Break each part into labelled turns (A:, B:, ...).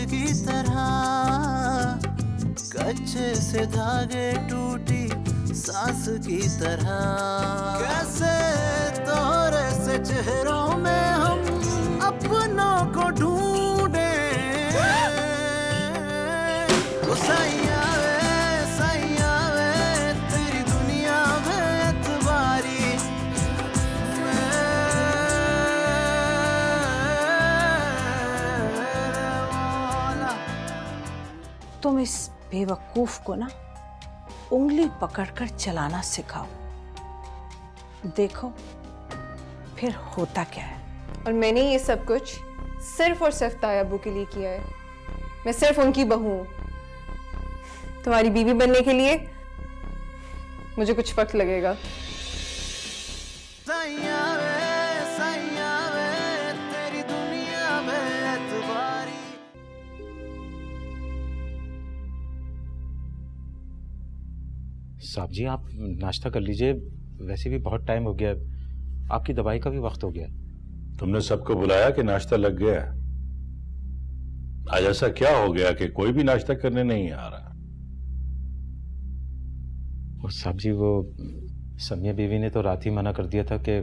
A: की तरह, कच्चे से धागे टूटी सांस की तरह। कैसे तोरे से चेहरों में हम अपनों को ढूंढे। ओ सैया वे तेरी दुनिया में एतबारी
B: तुम इस बेवकूफ को ना उंगली पकड़कर चलाना सिखाओ, देखो फिर होता क्या है।
C: और मैंने ये सब कुछ सिर्फ और सिर्फ तायाबू के लिए किया है। मैं सिर्फ उनकी बहू हूं। तुम्हारी बीवी बनने के लिए मुझे कुछ वक्त लगेगा।
A: सैया वे तेरी दुनिया में एतबारी।
D: साहब जी आप नाश्ता कर लीजिए, वैसे भी बहुत टाइम हो गया, आपकी दवाई का भी वक्त हो गया।
E: तुमने सबको बुलाया कि नाश्ता लग गया? आज ऐसा क्या हो गया कि कोई भी नाश्ता करने नहीं आ रहा?
D: और साहब जी वो समिया बीवी ने तो रात ही मना कर दिया था कि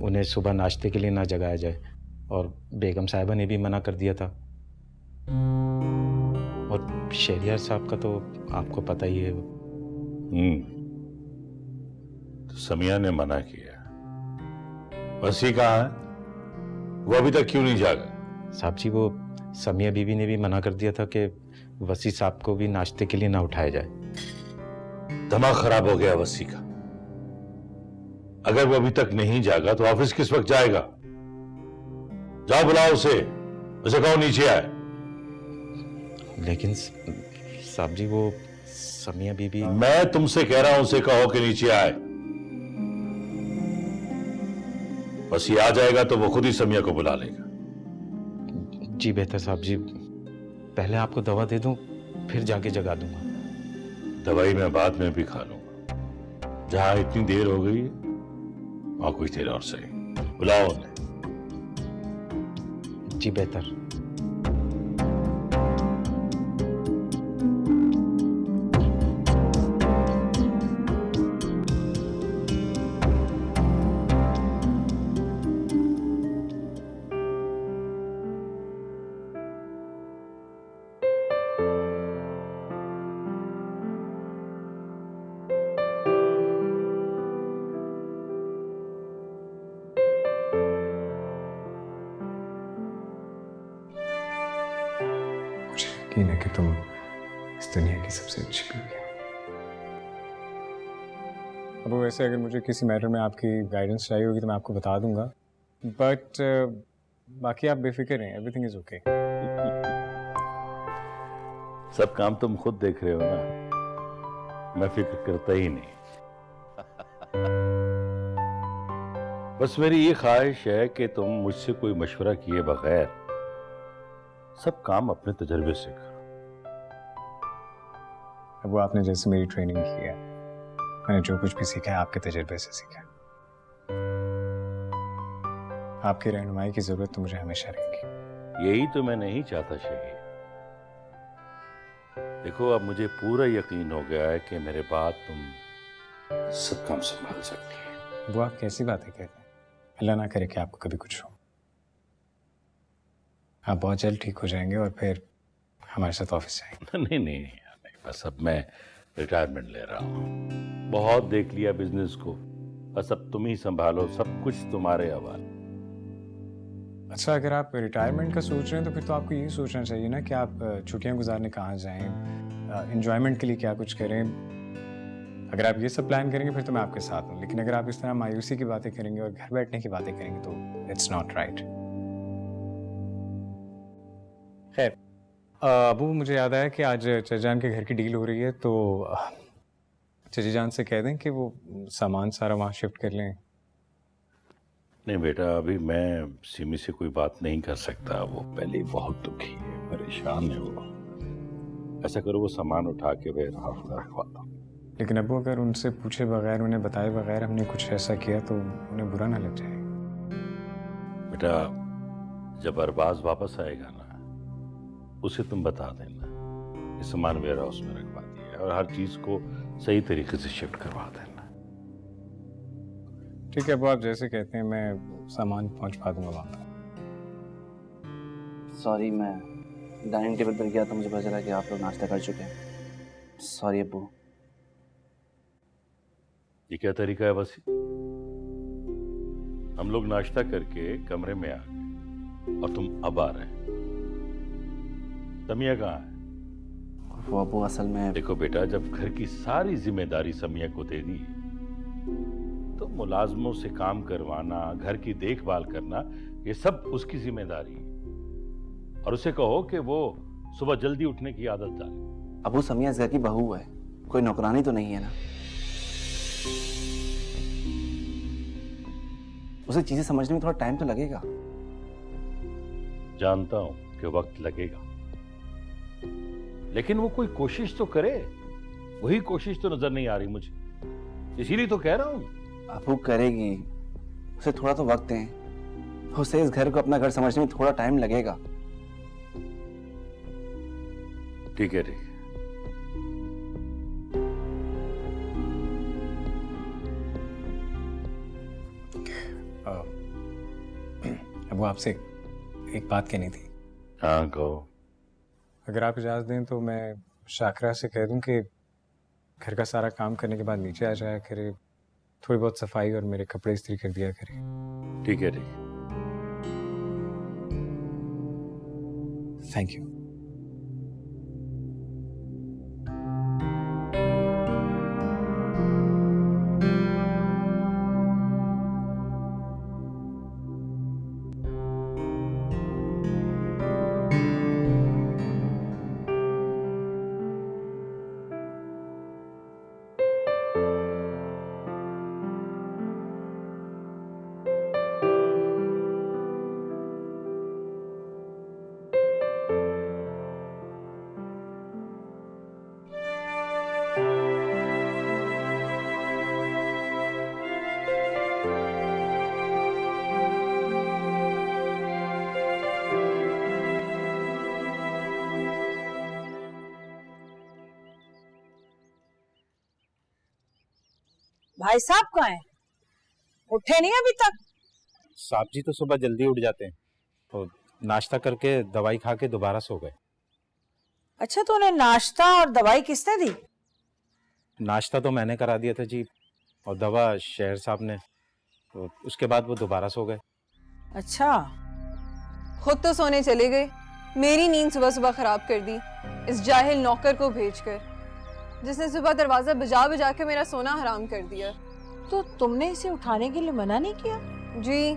D: उन्हें सुबह नाश्ते के लिए ना जगाया जाए, और बेगम साहिबा ने भी मना कर दिया था, और शहरियार साहब का तो आपको पता ही है।
E: तो समिया ने मना किया। वसी कहाँ है? वो अभी तक क्यों नहीं जागा?
D: साहब जी वो समिया बीवी ने भी मना कर दिया था कि वसी साहब को भी नाश्ते के लिए ना उठाया जाए।
E: दिमाग खराब हो गया वसी का। अगर वो अभी तक नहीं जागा तो ऑफिस किस वक्त जाएगा? जाओ बुलाओ उसे कहो नीचे आए।
D: लेकिन साहब जी वो समिया बीबी।
E: मैं तुमसे कह रहा हूं उसे कहो कि नीचे आए। बस ये आ जाएगा तो वो खुद ही समिया को बुला लेगा।
D: जी बेहतर साहब जी, पहले आपको दवा दे दूं फिर जाके जगा दूंगा।
E: दवाई मैं बाद में भी खा लूंगा। जहां इतनी देर हो गई वहां कुछ देर और सही। बुलाओ उन्हें।
D: जी बेहतर।
F: यकीन है कि तुम इस दुनिया की सबसे अच्छी बीवी हो। अब वैसे अगर मुझे किसी मैटर में आपकी गाइडेंस चाहिए होगी तो मैं आपको बता दूंगा, बट बाकी आप बेफिक्र रहें, एवरीथिंग इज ओके।
E: सब काम तुम खुद देख रहे हो ना, मैं फिक्र करता ही नहीं। बस मेरी ये ख्वाहिश है कि तुम मुझसे कोई मशवरा किए बगैर सब काम अपने तजर्बे से करो।
F: अब वो आपने जैसे मेरी ट्रेनिंग की है, मैंने जो कुछ भी सीखा है आपके तजर्बे से सीखा है। आपकी रहनुमाई की जरूरत तो मुझे हमेशा रहेगी।
E: यही तो मैं नहीं चाहता शहीद। देखो अब मुझे पूरा यकीन हो गया है कि मेरे बाद तुम सब काम संभाल सकती है।
F: वो आप कैसी बातें कहते हैं? अल्लाह ना करे कि आपको कभी कुछ हो। आप बहुत जल्द ठीक हो जाएंगे और फिर हमारे साथ ऑफिस जाएंगे।
E: नहीं, बस अब मैं रिटायरमेंट ले रहा हूँ। बहुत देख लिया बिजनेस को, बस अब तुम ही संभालो, सब कुछ तुम्हारे हवाले।
F: अच्छा, अगर आप रिटायरमेंट का सोच रहे हैं तो फिर तो आपको यही सोचना चाहिए ना कि आप छुट्टियां गुजारने कहाँ जाएं, एंजॉयमेंट के लिए क्या कुछ करें। अगर आप ये सब प्लान करेंगे फिर तो मैं आपके साथ हूँ, लेकिन अगर आप इस तरह मायूसी की बातें करेंगे और घर बैठने की बातें करेंगे तो इट्स नॉट राइट। खैर, अबू मुझे याद आया कि आज चचाजान के घर की डील हो रही है, तो चचाजान से कह दें कि वो सामान सारा वहाँ शिफ्ट कर लें।
E: नहीं बेटा, अभी मैं सिमी से कोई बात नहीं कर सकता। वो पहले ही बहुत दुखी है, परेशान है वो। ऐसा करो वो सामान उठा के वेयर हाउस में रखवा दो।
F: लेकिन अबू अगर उनसे पूछे बगैर, उन्हें बताए बगैर हमने कुछ ऐसा किया तो उन्हें बुरा ना लग जाए।
E: बेटा, जब अरबाज वापस आएगा ना, उसे तुम बता देना ये सामान वेयर हाउस में रखवा दिया और हर चीज को सही तरीके से शिफ्ट करवा देना।
F: ठीक है, वो आप जैसे कहते हैं, मैं सामान पहुंचवा दूंगा वहाँ पर।
G: सॉरी, मैं डाइनिंग टेबल पर गया तो मुझे पता चला कि आप लोग नाश्ता कर चुके हैं। सॉरी अब्बू।
E: ये क्या तरीका है बस? हम लोग नाश्ता करके कमरे में आ गए और तुम अब आ रहे हैं। समिया कहाँ है?
G: वो अब्बू असल में
E: देखो बेटा, जब घर की सारी जिम्मेदारी समिया को दे दी तो मुलाजमों से काम करवाना, घर की देखभाल करना, ये सब उसकी जिम्मेदारी है। और उसे कहो कि वो सुबह जल्दी उठने की आदत डाले।
G: अब्बू, समिया इस घर की बहू है, कोई नौकरानी तो नहीं है ना। उसे चीजें समझने में थोड़ा टाइम तो लगेगा।
E: जानता हूं कि वक्त लगेगा, लेकिन वो कोई कोशिश तो करे। वही कोशिश तो नजर नहीं आ रही मुझे, इसीलिए तो कह रहा हूं।
G: अब्बू करेगी, उसे थोड़ा तो वक्त दें। उसे इस घर को अपना घर समझने में थोड़ा टाइम लगेगा।
E: ठीक है, ठीक है।
F: अब वो आपसे एक बात कहनी थी।
E: हाँ कहो।
F: अगर आप इजाज़त दें तो मैं शाकरा से कह दूं कि घर का सारा काम करने के बाद नीचे आ जाया करे, थोड़ी बहुत सफाई और मेरे कपड़े इस्त्री कर दिया करे।
E: ठीक है, ठीक है।
F: Thank you.
B: भाई साहब कहाँ हैं? उठे नहीं अभी तक?
D: साहब जी तो सुबह जल्दी उठ जाते हैं, तो नाश्ता करके दवाई खा के दोबारा सो गए।
B: अच्छा, तो उन्हें नाश्ता और दवाई किसने दी?
D: नाश्ता तो मैंने करा दिया था जी, और दवा शेर साहब ने, तो उसके बाद वो दोबारा सो गए।
B: अच्छा,
C: खुद तो सोने चले गए, मेरी नींद सुबह सुबह खराब कर दी इस जाहिल नौकर को भेजकर, जिसने सुबह दरवाजा बजा बजा के मेरा सोना हराम कर दिया।
B: तो तुमने इसे उठाने के लिए मना नहीं किया?
C: जी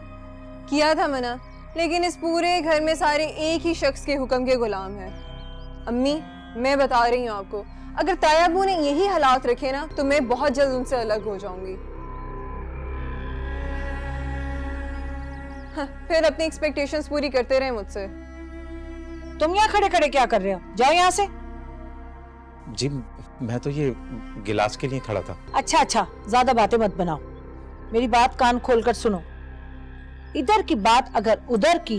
C: किया था मना, लेकिन इस पूरे घर में सारे एक ही शख्स के हुक्म के गुलाम हैं। अम्मी, मैं बता रही हूँ आपको, अगर तायाबू ने यही हालात रखे ना तो मैं बहुत जल्द उनसे अलग हो जाऊंगी। हाँ, फिर अपनी एक्सपेक्टेशंस पूरी करते रहे मुझसे।
B: तुम यहाँ खड़े खड़े क्या कर रहे हो? जाओ यहाँ से।
D: जी मैं तो ये गिलास के लिए खड़ा था।
B: अच्छा अच्छा, ज्यादा बातें मत बनाओ, मेरी बात कान खोलकर सुनो। इधर की बात अगर उधर की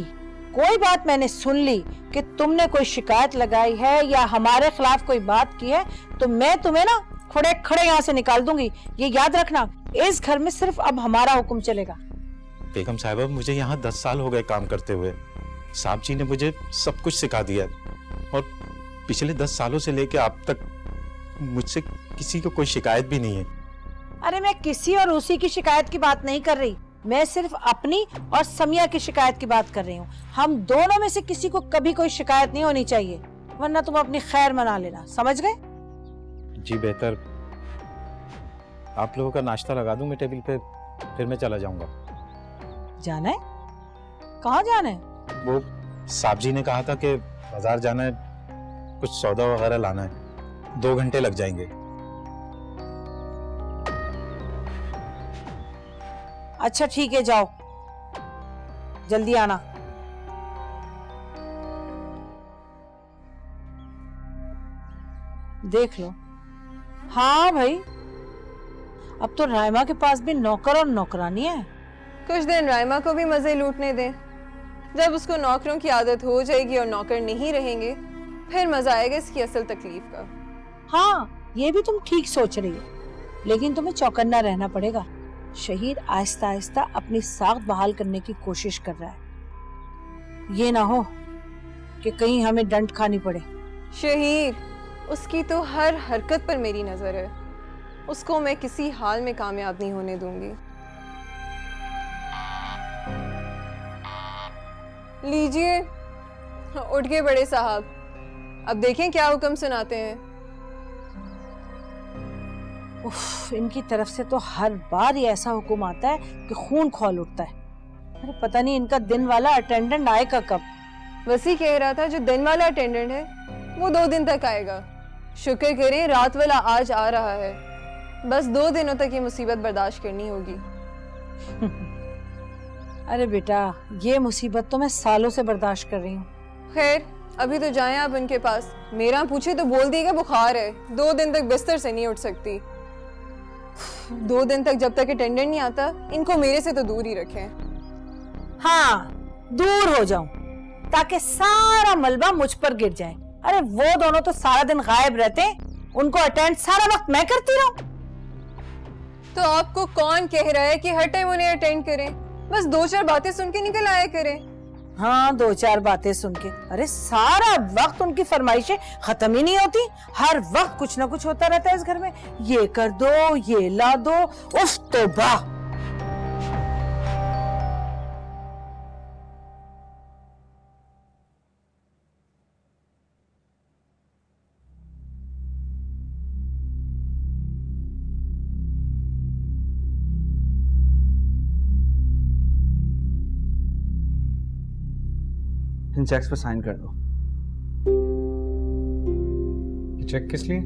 B: कोई बात मैंने सुन ली कि तुमने कोई शिकायत लगाई है या हमारे खिलाफ कोई बात की है, तो मैं तुम्हें ना खड़े खड़े यहाँ से निकाल दूंगी। ये याद रखना, इस घर में सिर्फ अब हमारा हुक्म चलेगा।
D: बेगम साहिबा, मुझे यहाँ 10 साल हो गए काम करते हुए। साहब जी ने मुझे सब कुछ सिखा दिया, और पिछले 10 सालों से लेकर अब तक मुझसे किसी को कोई शिकायत भी नहीं है।
B: अरे मैं किसी और उसी की शिकायत की बात नहीं कर रही, मैं सिर्फ अपनी और समिया की शिकायत की बात कर रही हूँ। हम दोनों में से किसी को कभी कोई शिकायत नहीं होनी चाहिए, वरना तुम अपनी खैर मना लेना, समझ गए?
D: जी बेहतर, आप लोगों का नाश्ता लगा दूं मैं टेबल पे, फिर मैं चला जाऊंगा।
B: जाना है? कहाँ जाना है?
D: वो साहब जी ने कहा था कि बाजार जाना है, कुछ सौदा वगैरह लाना है, 2 घंटे लग जाएंगे।
B: अच्छा ठीक है, जाओ, जल्दी आना। देख लो। हाँ भाई, अब तो रायमा के पास भी नौकर और नौकरानी है।
C: कुछ दिन रायमा को भी मजे लूटने दें, जब उसको नौकरों की आदत हो जाएगी और नौकर नहीं रहेंगे फिर मजा आएगा इसकी असल तकलीफ का।
B: हाँ, ये भी तुम ठीक सोच रही हो, लेकिन तुम्हें चौकन्ना रहना पड़ेगा। शहीद आहिस्ता आहिस्ता अपनी साख बहाल करने की कोशिश कर रहा है। ये ना हो कि कहीं हमें डंड खानी पड़े।
C: शहीद, उसकी तो हर हरकत पर मेरी नजर है, उसको मैं किसी हाल में कामयाब नहीं होने दूंगी। लीजिए, उठ गए बड़े साहब, अब देखें क्या हुक्म सुनाते हैं।
B: उफ, इनकी तरफ से तो हर बार ये ऐसा हुक्म आता है कि खून खौल उठता है। अरे पता नहीं इनका दिन वाला अटेंडेंट आएगा कब।
C: वसी कह रहा था जो दिन वाला अटेंडेंट है वो 2 दिन तक आएगा। शुक्र करें रात वाला आज आ रहा है, बस 2 दिनों तक ये मुसीबत बर्दाश्त करनी होगी।
B: अरे बेटा, ये मुसीबत तो मैं सालों से बर्दाश्त कर रही हूँ।
C: खैर, अभी तो जाएं आप उनके पास। मेरा पूछे तो बोल दिएगा बुखार है, 2 दिन तक बिस्तर से नहीं उठ सकती। 2 दिन तक जब तक अटेंडेंट नहीं आता, इनको मेरे से तो दूर ही रखें।
B: हाँ, दूर हो जाऊं ताकि सारा मलबा मुझ पर गिर जाए। अरे वो दोनों तो सारा दिन गायब रहते हैं, उनको अटेंड सारा वक्त मैं करती रहूं।
C: तो आपको कौन कह रहा है कि हर टाइम उन्हें अटेंड करें? बस 2-4 बातें सुन के निकल आया करें।
B: हाँ, 2-4 बातें सुन के। अरे सारा वक्त उनकी फरमाइशें खत्म ही नहीं होती। हर वक्त कुछ ना कुछ होता रहता है इस घर में। ये कर दो, ये ला दो, उफ तौबा।
G: इन चेक्स पर साइन कर दो।
F: ये चेक किस लिए?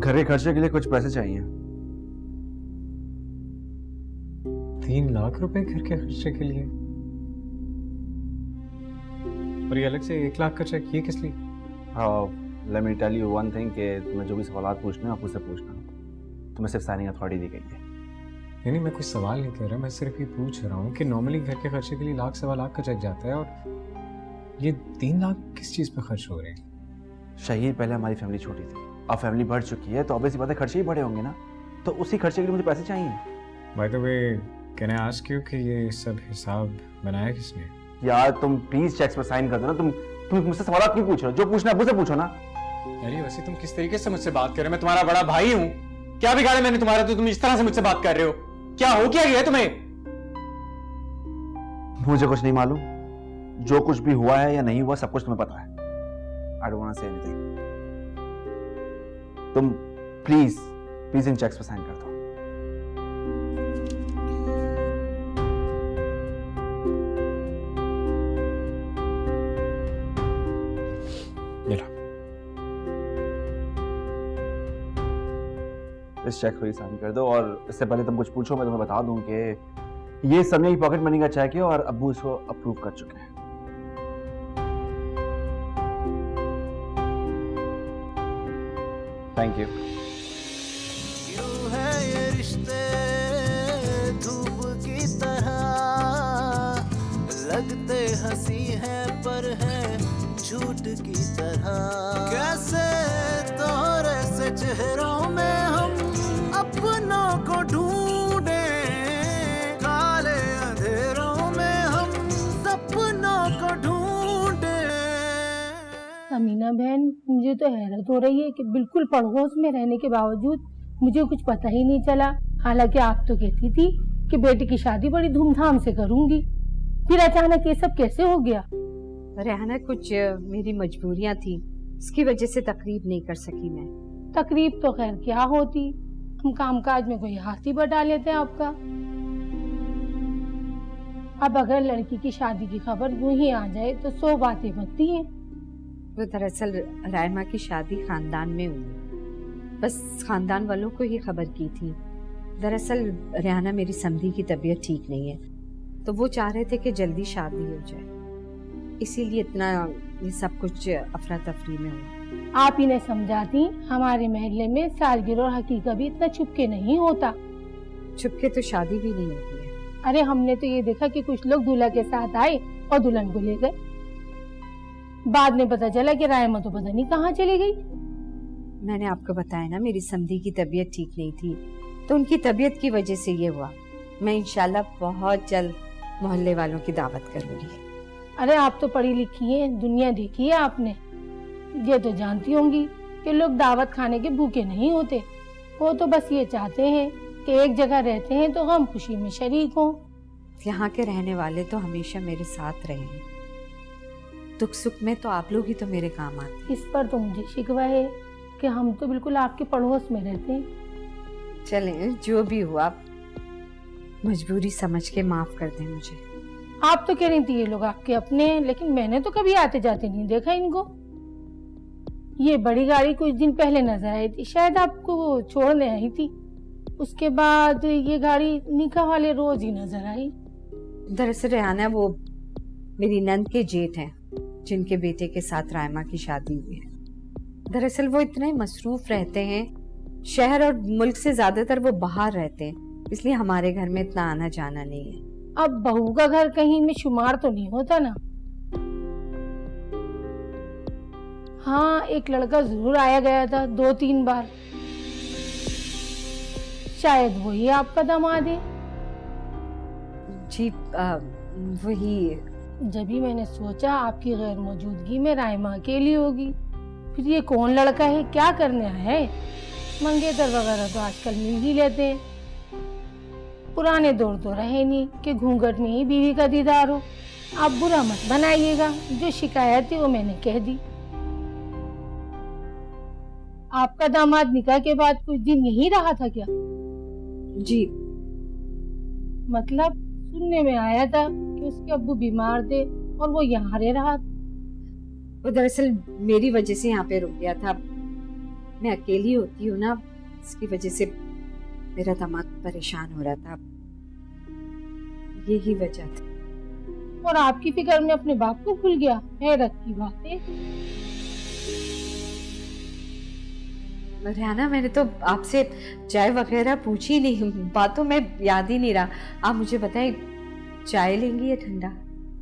G: घर के खर्चे के लिए कुछ पैसे चाहिए।
F: 3 लाख रुपए घर के खर्चे के लिए? और ये अलग से 1 लाख का चेक, ये किस लिए?
G: Let me tell you one thing कि तुम्हें जो भी सवाल पूछने हैं आप मुझसे पूछना। तुम्हें सिर्फ साइनिंग अथॉरिटी दी गई है।
F: नहीं, मैं कोई सवाल नहीं कर रहा, मैं सिर्फ ये पूछ रहा हूँ कि नॉर्मली घर के खर्चे के लिए 1-1.25 लाख का चेक जाता है, और ये 3 लाख किस चीज़ पे खर्च हो रहे हैं?
G: शहीद, पहले हमारी फैमिली छोटी थी, अब फैमिली बढ़ चुकी है, तो ऑब्वियसली बात है खर्चे ही बड़े होंगे ना, तो उसी खर्चे के लिए मुझे पैसे चाहिए।
F: By the way, can I ask you कि ये सब हिसाब बनाया किसने?
G: यार तुम प्लीज चेक्स पर साइन कर दो ना। तुम मुझसे सवाल क्यों पूछ रहे हो? जो पूछना है मुझसे पूछो ना।
F: अरे वैसे तुम किस तरीके से मुझसे बात कर रहे हो? मैं तुम्हारा बड़ा भाई हूँ, क्या बिगाड़ा मैंने तुम्हारा तो तुम इस तरह से मुझसे बात कर रहे हो? क्या हो क्या गया तुम्हें?
G: मुझे कुछ नहीं मालूम, जो कुछ भी हुआ है या नहीं हुआ सब कुछ तुम्हें पता है। I don't want to say anything. तुम प्लीज इन चेक्स पर साइन कर दो। इस चेक पर साइन कर दो, और इससे पहले तुम कुछ पूछो मैं तुम्हें बता दूं कि ये समय पॉकेट मनी का चेक है और अब्बू इसको अप्रूव कर चुके हैं। Thank you.
A: क्यों है ये रिश्ते धूप की तरह, लगते हंसी है पर है झूठ की तरह। कैसे दोहरे से चेहरों में हम अपनों को ढूंढे, काले अंधेरों में हम सपनों को ढूंढे।
H: अमीना बहन, मुझे तो हैरत हो रही है कि बिल्कुल पड़ोस में रहने के बावजूद मुझे कुछ पता ही नहीं चला। हालांकि आप तो कहती थी कि बेटे की शादी बड़ी धूमधाम से करूंगी, फिर अचानक ये सब कैसे हो गया?
I: रेहाना, कुछ मेरी मजबूरियां थी, इसकी वजह से तकरीब नहीं कर सकी मैं।
H: तकरीब तो खैर क्या होती, हम कामकाज में कोई हाथ ही बढ़ा लेते हैं आपका। अब अगर लड़की की शादी की खबर यूं ही आ जाए तो 100 बातें बनती हैं।
I: वो दरअसल रायमा की शादी खानदान में हुई, बस खानदान वालों को ही खबर की थी। दरअसल रेहाना मेरी समधी की तबीयत ठीक नहीं है, तो वो चाह रहे थे कि जल्दी शादी हो जाए, इसीलिए इतना ये सब कुछ अफरा तफरी में हुआ।
H: आप इन्हें समझाती, हमारे महल्ले में सालगिरह और हकीका भी इतना छुपके नहीं होता।
I: छुपके तो शादी भी नहीं होती है।
H: अरे हमने तो ये देखा कि कुछ लोग दूल्हा के साथ आए और दुल्हन को ले गए। बाद में पता चला कि रायमा तो पता नहीं कहाँ चली गई।
I: मैंने आपको बताया ना, मेरी समधी की तबीयत ठीक नहीं थी, तो उनकी तबीयत की वजह से ये हुआ। मैं इंशाल्लाह बहुत जल्द मोहल्ले वालों की दावत करूंगी।
H: अरे आप तो पढ़ी लिखी हैं, दुनिया देखी है आपने, ये तो जानती होंगी कि लोग दावत खाने के भूखे नहीं होते। वो तो बस ये चाहते हैं कि एक जगह रहते हैं तो गम खुशी में शरीक हों।
I: यहाँ के रहने वाले तो हमेशा मेरे साथ रहे हैं, दुख सुख में तो आप लोग ही तो मेरे काम आते।
H: इस पर तो मुझे शिकवा है कि हम तो बिल्कुल आपके पड़ोस में रहते हैं।
I: चलें, जो भी हुआ मजबूरी समझ के माफ कर दें मुझे।
H: आप तो कह रही थी ये लोग आपके अपने हैं, लेकिन मैंने तो कभी आते जाते नहीं देखा इनको। ये बड़ी गाड़ी कुछ दिन पहले नजर आई थी, शायद आपको वो छोड़ने आई थी। उसके बाद ये गाड़ी निकाह वाले रोज ही नजर आई।
I: दरअसल रेहाना वो मेरी नंद के जेठ हैं, जिनके बेटे के साथ रायमा की शादी हुई है। दरअसल वो इतने मसरूफ रहते हैं, शहर और मुल्क से ज्यादातर वो बाहर रहते हैं, इसलिए हमारे घर में इतना आना जाना नहीं है।
H: अब बहू का घर कहीं में शुमार तो नहीं होता ना। हाँ, एक लड़का जरूर आया गया था 2-3 बार, शायद वही आपका दामाद है।
I: जी वही।
H: जब ही मैंने सोचा आपकी गैर मौजूदगी में रायमा अकेली होगी। फिर ये कौन लड़का है, क्या करने आया है? मंगेतर वगैरह तो आजकल मिल ही लेते हैं। पुराने दौर तो रहे नहीं कि घूंघट में ही बीवी का दीदार हो। आप बुरा मत बनाइएगा, जो शिकायत थी वो मैंने कह दी। आपका दामाद निकाह के बाद कुछ दिन यहीं रहा था क्या?
I: जी,
H: मतलब सुनने में आया था कि उसके अब्बू बीमार थे और वो यहाँ रह रहा था।
I: वो दरअसल मेरी वजह से यहाँ पे रुक गया था। मैं अकेली होती हूँ ना, इसकी वजह से मेरा दामाद परेशान हो रहा था, यही वजह थी।
H: और आपकी फिक्र में अपने बाप को भूल गया, हैरत की बात है।
I: रेहाना, मैंने तो आपसे चाय वगैरह पूछी नहीं, बातों में याद ही नहीं रहा। आप मुझे बताएं, चाय लेंगी या ठंडा?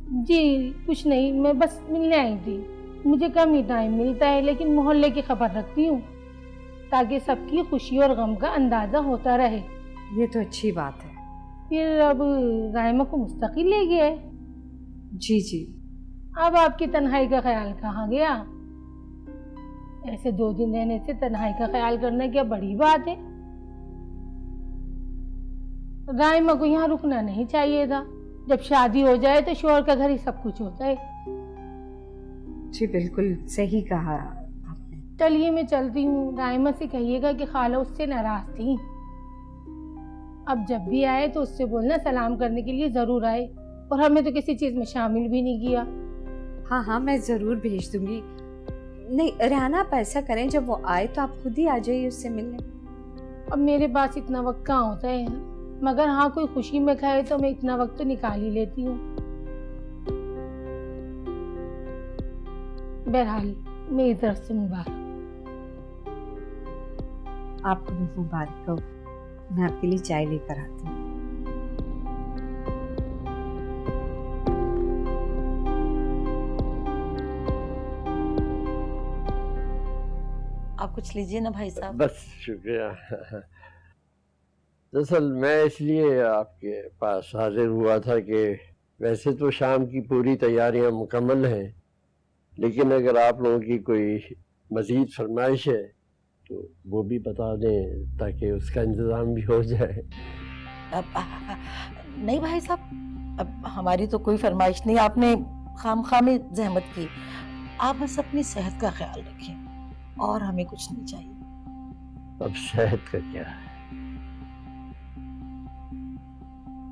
H: जी कुछ नहीं, मैं बस मिलने आई थी। मुझे कम ही टाइम मिलता है, लेकिन मोहल्ले की खबर रखती हूँ ताकि सबकी खुशी और गम का अंदाजा होता रहे।
I: ये तो अच्छी बात है।
H: फिर अब रायमा को मुस्तकिल ले गया है।
I: जी जी।
H: अब आपकी तन्हाई का ख्याल कहाँ गया? ऐसे 2 दिन रहने से तन्हाई का ख्याल करना क्या बड़ी बात है? रायमा को यहाँ रुकना नहीं चाहिए था। जब शादी हो जाए तो शोहर का घर ही सब कुछ होता है।
I: जी बिल्कुल सही कहा आपने।
H: चलिए मैं चलती हूँ। रायमा से कहिएगा कि खाला उससे नाराज थी। अब जब भी आए तो उससे बोलना सलाम करने के लिए जरूर आए, और हमें तो किसी चीज में शामिल भी नहीं किया।
I: हाँ हाँ, मैं जरूर भेज दूंगी। नहीं रेहाना, आप ऐसा करें, जब वो आए तो आप खुद ही आ जाइए उससे मिलने।
H: अब मेरे पास इतना वक्त कहाँ होता है, मगर हाँ कोई खुशी में खाए तो मैं इतना वक्त तो निकाल ही लेती हूँ। बहरहाल मेरी तरफ से मुबारक।
I: आपको भी मुबारक हो। मैं आपके लिए चाय लेकर आती हूँ।
B: आप कुछ लीजिए ना भाई साहब।
J: बस शुक्रिया। दरअसल मैं इसलिए आपके पास हाजिर हुआ था कि वैसे तो शाम की पूरी तैयारियां मुकम्मल हैं, लेकिन अगर आप लोगों की कोई मज़ीद फरमाइश है तो वो भी बता दें ताकि उसका इंतज़ाम भी हो जाए।
B: नहीं भाई साहब, अब हमारी तो कोई फरमाइश नहीं। आपने खामखा में जहमत की। आप बस अपनी सेहत का ख्याल रखें और हमें कुछ नहीं चाहिए।
J: अब सेहत का क्या है,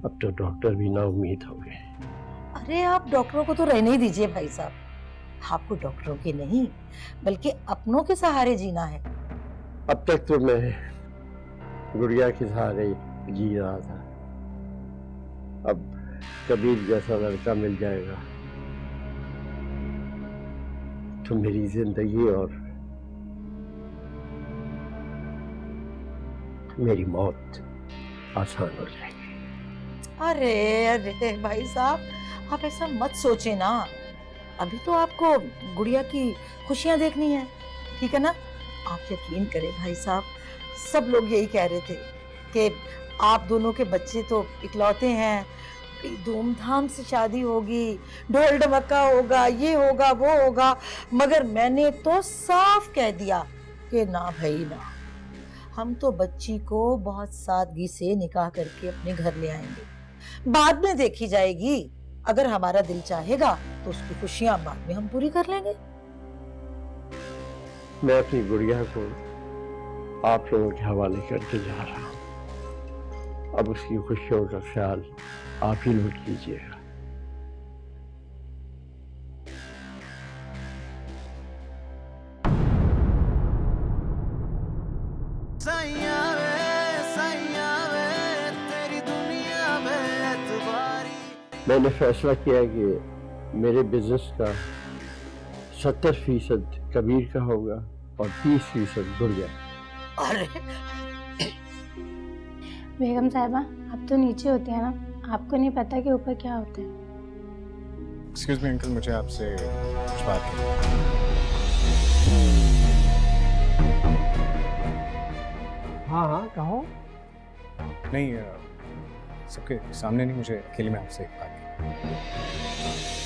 J: अब तो डॉक्टर भी नाउम्मीद हो गए।
B: अरे आप डॉक्टरों को तो रहने ही दीजिए भाई साहब। आपको डॉक्टरों के नहीं बल्कि अपनों के सहारे जीना है।
J: अब तक तो मैं गुड़िया के सहारे जी रहा था, अब कबीर जैसा लड़का मिल जाएगा तो मेरी जिंदगी और मेरी मौत आसान हो जाएगी।
B: अरे अरे भाई साहब, आप ऐसा मत सोचे ना।
K: अभी तो आपको गुड़िया की खुशियां देखनी है, ठीक है ना? आप यकीन करें भाई साहब, सब लोग यही कह रहे थे कि आप दोनों के बच्चे तो इकलौते हैं, धूमधाम से शादी होगी, ढोल ढमक्का होगा, ये होगा वो होगा, मगर मैंने तो साफ कह दिया कि ना भाई ना, हम तो बच्ची को बहुत सादगी से निकाह करके अपने घर ले आएंगे, बाद में देखी जाएगी। अगर हमारा दिल चाहेगा तो उसकी खुशियां बाद में हम पूरी कर लेंगे।
J: मैं अपनी गुड़िया को आप लोगों के हवाले करके जा रहा हूँ। अब उसकी खुशियों का ख्याल आप ही लोग कीजिएगा।
A: तेरी दुनिया में एतबारी।
J: मैंने फैसला किया कि मेरे बिजनेस का 70% कबीर का होगा और 30% गुड़िया।
A: अरे
H: बेगम साहिबा, आप तो नीचे होती है ना, आपको नहीं पता कि ऊपर क्या होता है।
F: एक्सक्यूज मी अंकल, मुझे आपसे कुछ बात करनी है।
J: हाँ हाँ कहो।
F: नहीं, सबके सामने नहीं, मुझे अकेले में आपसे एक बात करनी है।